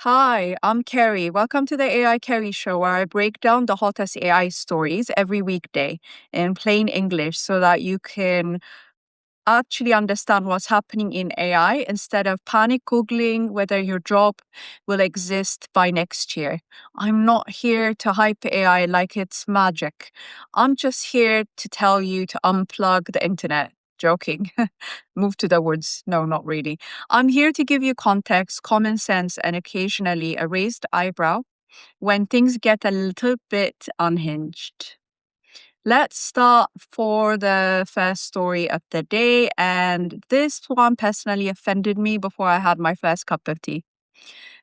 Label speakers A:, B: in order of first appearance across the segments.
A: Hi, I'm Carrie. Welcome to the AI Carrie Show, where I break down the hottest AI stories every weekday in plain English so that you can actually understand what's happening in AI instead of panic Googling whether your job will exist by next year. I'm not here to hype AI like it's magic. I'm just here to tell you to unplug the internet. Joking. Move to the woods. No, not really. I'm here to give you context, common sense, and occasionally a raised eyebrow when things get a little bit unhinged. Let's start for the first story of the day. And this one personally offended me before I had my first cup of tea.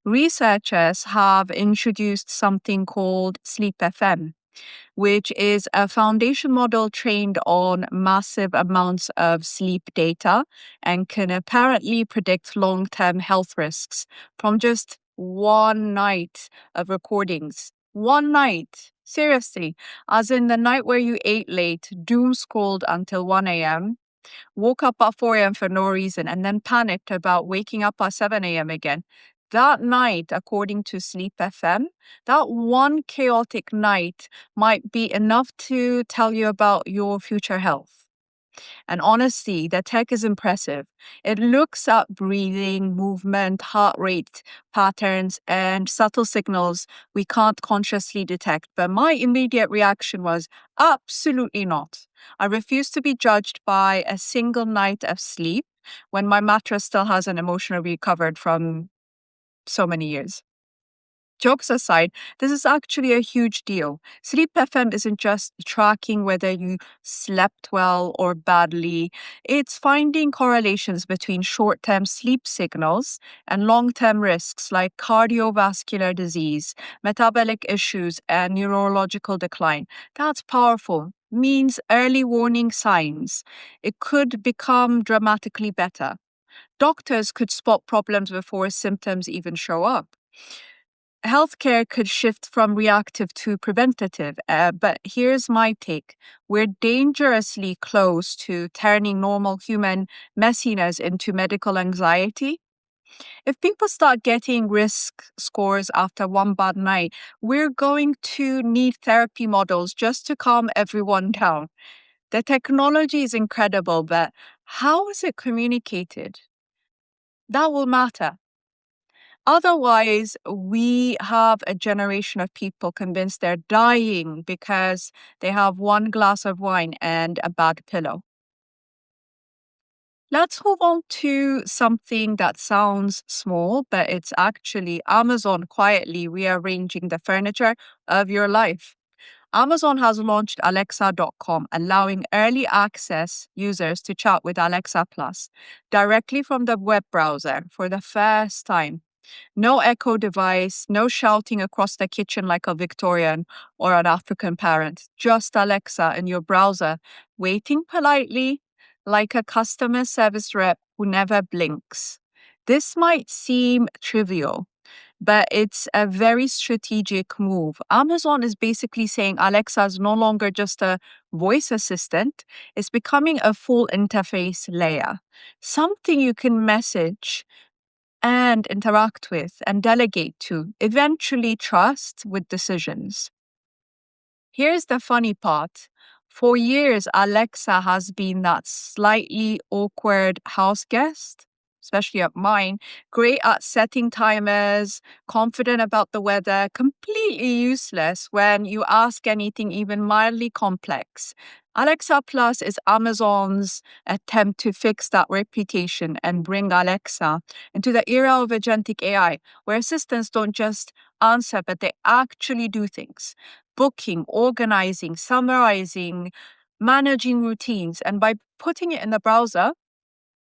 A: Researchers have introduced something called SleepFM, which is a foundation model trained on massive amounts of sleep data and can apparently predict long term health risks from just one night of recordings. One night. Seriously, as in the night where you ate late, doom scrolled until 1 a.m., woke up at 4 a.m. for no reason, and then panicked about waking up at 7 a.m. again. That night, according to Sleep FM, that one chaotic night might be enough to tell you about your future health. And honestly, the tech is impressive. It looks at breathing, movement, heart rate patterns, and subtle signals we can't consciously detect. But my immediate reaction was absolutely not. I refuse to be judged by a single night of sleep when my mattress still hasn't emotionally recovered from so many years. Jokes aside, this is actually a huge deal. Sleep FM isn't just tracking whether you slept well or badly, it's finding correlations between short term sleep signals and long term risks like cardiovascular disease, metabolic issues, and neurological decline. That's powerful. Means early warning signs. It could become dramatically better. Doctors could spot problems before symptoms even show up. Healthcare could shift from reactive to preventative. But here's my take. We're dangerously close to turning normal human messiness into medical anxiety. If people start getting risk scores after one bad night, we're going to need therapy models just to calm everyone down. The technology is incredible, but how is it communicated? That will matter. Otherwise, we have a generation of people convinced they're dying because they have one glass of wine and a bad pillow. Let's move on to something that sounds small, but it's actually Amazon quietly rearranging the furniture of your life. Amazon has launched Alexa.com, allowing early access users to chat with Alexa Plus directly from the web browser for the first time. No echo device, no shouting across the kitchen like a Victorian or an African parent, just Alexa in your browser, waiting politely like a customer service rep who never blinks. This might seem trivial, but it's a very strategic move. Amazon is basically saying Alexa is no longer just a voice assistant, it's becoming a full interface layer, something you can message and interact with and delegate to, eventually trust with decisions. Here's the funny part. For years, Alexa has been that slightly awkward house guest, especially at mine, great at setting timers, confident about the weather, completely useless when you ask anything even mildly complex. Alexa Plus is Amazon's attempt to fix that reputation and bring Alexa into the era of agentic AI, where assistants don't just answer, but they actually do things: booking, organizing, summarizing, managing routines. And by putting it in the browser,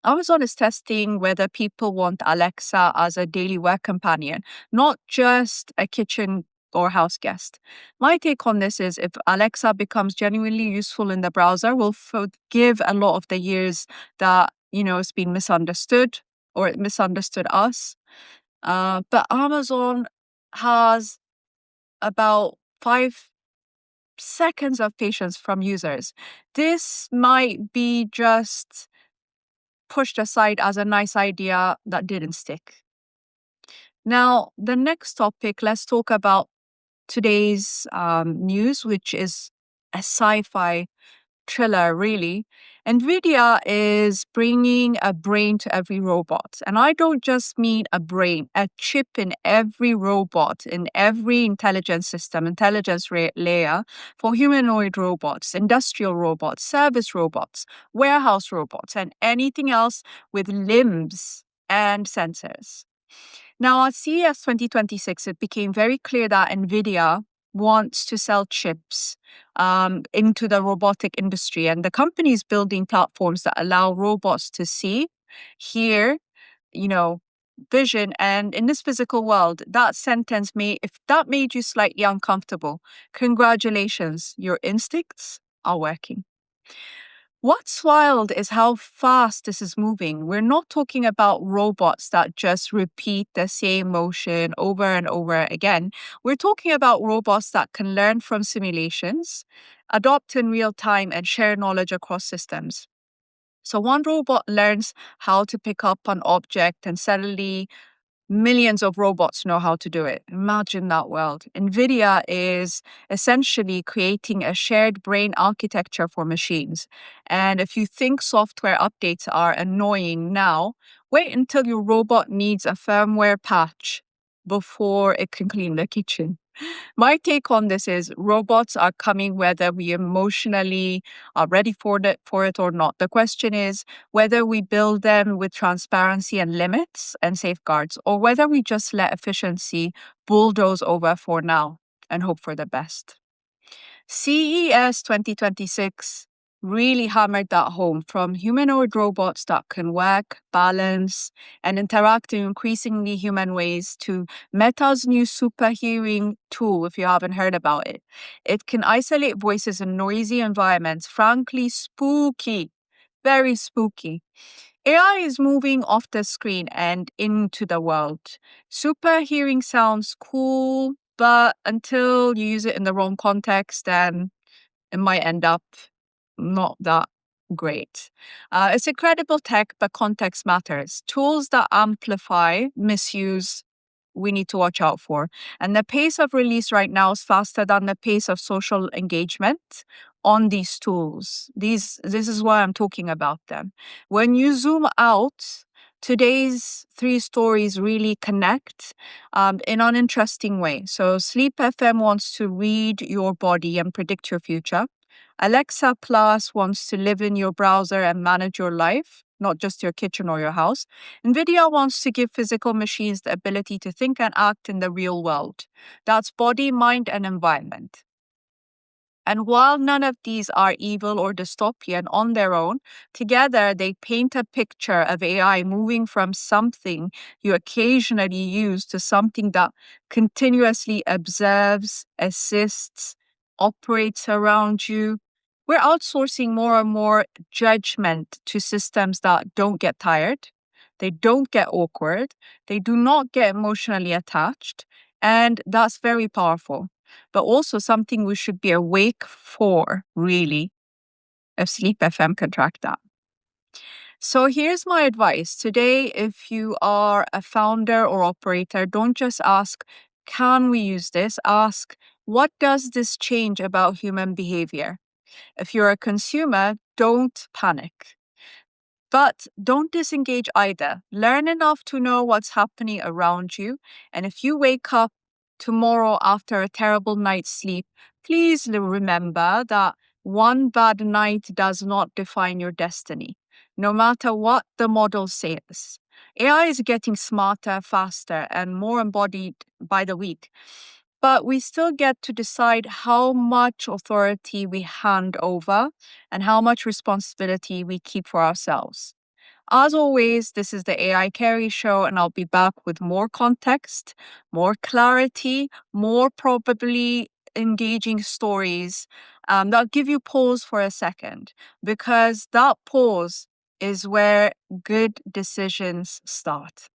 A: Amazon is testing whether people want Alexa as a daily work companion, not just a kitchen or house guest. My take on this is if Alexa becomes genuinely useful in the browser, we'll forgive a lot of the years that, it's been misunderstood or it misunderstood us. But Amazon has about 5 seconds of patience from users. This might be just pushed aside as a nice idea that didn't stick. Now, the next topic, let's talk about today's news, which is a sci-fi thriller, really. Nvidia is bringing a brain to every robot. And I don't just mean a brain, a chip in every robot, in every intelligence system, layer for humanoid robots, industrial robots, service robots, warehouse robots, and anything else with limbs and sensors. Now, at CES 2026, it became very clear that NVIDIA wants to sell chips into the robotic industry. And the company is building platforms that allow robots to see, hear, vision. And in this physical world, that sentence if that made you slightly uncomfortable, congratulations, your instincts are working. What's wild is how fast this is moving. We're not talking about robots that just repeat the same motion over and over again. We're talking about robots that can learn from simulations, adopt in real time, and share knowledge across systems. So one robot learns how to pick up an object, and suddenly millions of robots know how to do it. Imagine that world. NVIDIA is essentially creating a shared brain architecture for machines. And if you think software updates are annoying now, wait until your robot needs a firmware patch before it can clean the kitchen. My take on this is robots are coming whether we emotionally are ready for it or not. The question is whether we build them with transparency and limits and safeguards, or whether we just let efficiency bulldoze over for now and hope for the best. CES 2026 really hammered that home, from humanoid robots that can work, balance, and interact in increasingly human ways to Meta's new super hearing tool, if you haven't heard about it. It can isolate voices in noisy environments, frankly spooky, very spooky. AI is moving off the screen and into the world. Super hearing sounds cool, but until you use it in the wrong context, then it might end up not that great. It's incredible tech, but context matters. Tools that amplify misuse, we need to watch out for. And the pace of release right now is faster than the pace of social engagement on these tools. This is why I'm talking about them. When you zoom out, today's three stories really connect in an interesting way. So SleepFM wants to read your body and predict your future. Alexa Plus wants to live in your browser and manage your life, not just your kitchen or your house. NVIDIA wants to give physical machines the ability to think and act in the real world. That's body, mind, and environment. And while none of these are evil or dystopian on their own, together they paint a picture of AI moving from something you occasionally use to something that continuously observes, assists, operates around you. We're outsourcing more and more judgment to systems that don't get tired, they don't get awkward, they do not get emotionally attached, and that's very powerful, but also something we should be awake for, really, if SleepFM can track that. So here's my advice. Today, if you are a founder or operator, don't just ask, can we use this? Ask, what does this change about human behavior? If you're a consumer, don't panic. But don't disengage either. Learn enough to know what's happening around you. And if you wake up tomorrow after a terrible night's sleep, please remember that one bad night does not define your destiny, no matter what the model says. AI is getting smarter, faster, and more embodied by the week. But we still get to decide how much authority we hand over and how much responsibility we keep for ourselves. As always, this is the AI Carry Show, and I'll be back with more context, more clarity, more probably engaging stories that'll give you pause for a second, because that pause is where good decisions start.